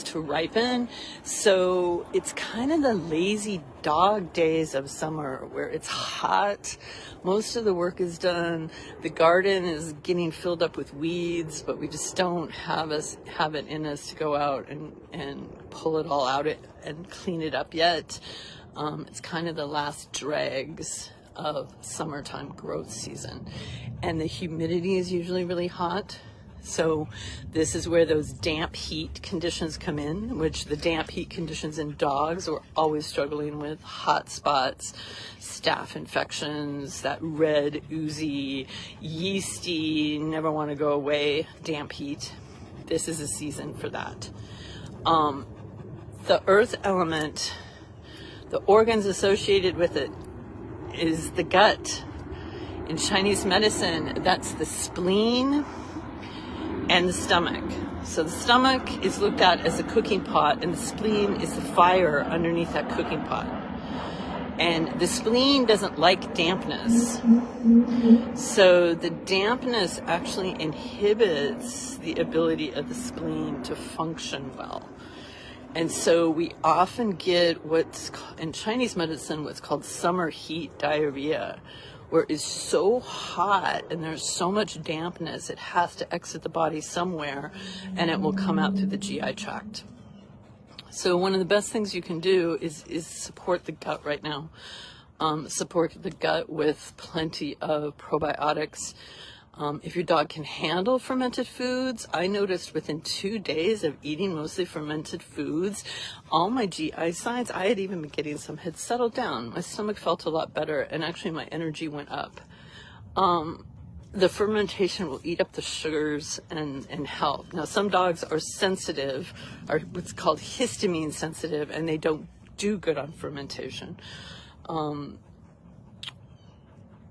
to ripen. So it's kind of the lazy dog days of summer where it's hot, most of the work is done, the garden is getting filled up with weeds, but we just don't have it in us to go out and pull it all out and clean it up yet. It's kind of the last dregs of summertime growth season, and the humidity is usually really hot. So this is where those damp heat conditions come in, which the damp heat conditions in dogs are always struggling with: hot spots, staph infections, that red, oozy, yeasty, never want to go away damp heat. This is a season for that. The earth element, the organs associated with it is the gut. In Chinese medicine, that's the spleen and the stomach. So the stomach is looked at as a cooking pot, and the spleen is the fire underneath that cooking pot. And the spleen doesn't like dampness. So the dampness actually inhibits the ability of the spleen to function well. And so we often get what's in Chinese medicine what's called summer heat diarrhea, where it's so hot and there's so much dampness, it has to exit the body somewhere, and it will come out through the GI tract. So one of the best things you can do is support the gut right now. Support the gut with plenty of probiotics. If your dog can handle fermented foods, I noticed within 2 days of eating mostly fermented foods, all my GI signs, I had even been getting some, had settled down. My stomach felt a lot better, and actually my energy went up. The fermentation will eat up the sugars and help. Now, some dogs are sensitive, are what's called histamine sensitive, and they don't do good on fermentation.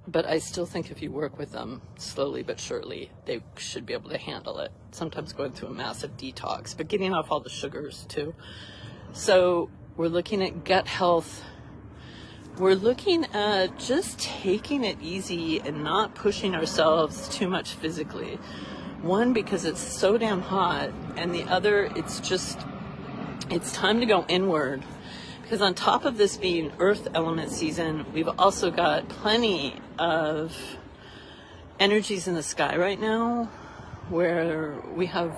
But I still think if you work with them slowly but surely, they should be able to handle it. Sometimes going through a massive detox, but getting off all the sugars too. So we're looking at gut health. We're looking at just taking it easy and not pushing ourselves too much physically. One, because it's so damn hot, and the other, it's time to go inward. Because on top of this being earth element season, we've also got plenty of energies in the sky right now where we have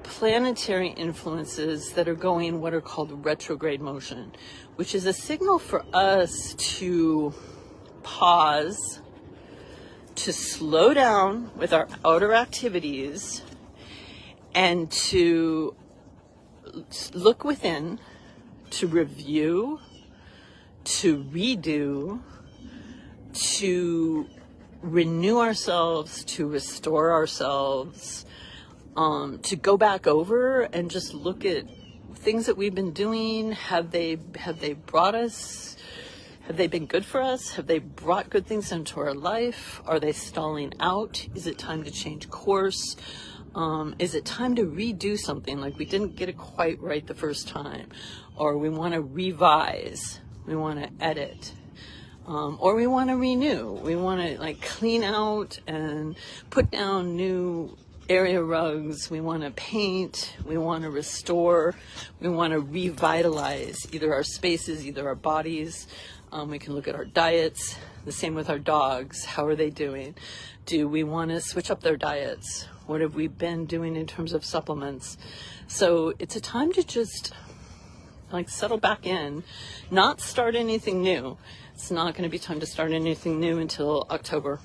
planetary influences that are going what are called retrograde motion, which is a signal for us to pause, to slow down with our outer activities, and to look within, to review, to redo, to renew ourselves, to restore ourselves, to go back over and just look at things that we've been doing. Have they brought us? Have they been good for us? Have they brought good things into our life? Are they stalling out? Is it time to change course? Is it time to redo something, like we didn't get it quite right the first time, or we want to revise, we want to edit, or we want to renew, we want to like clean out and put down new area rugs, we want to paint, we want to restore, we want to revitalize either our spaces, either our bodies. We can look at our diets, the same with our dogs. How are they doing? Do we want to switch up their diets? What have we been doing in terms of supplements? So it's a time to just like settle back in, not start anything new. It's not going to be time to start anything new until October.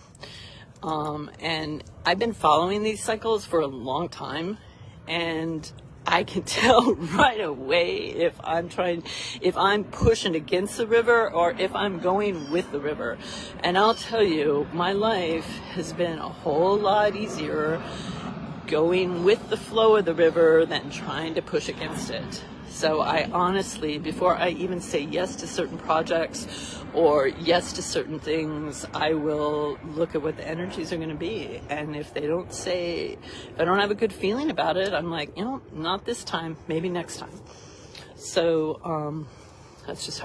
And I've been following these cycles for a long time, and I can tell right away if I'm pushing against the river or if I'm going with the river. And I'll tell you, my life has been a whole lot easier going with the flow of the river than trying to push against it. So I honestly, before I even say yes to certain projects or yes to certain things, I will look at what the energies are going to be. And if they don't say, if I don't have a good feeling about it, I'm like, not this time, maybe next time. So that's just how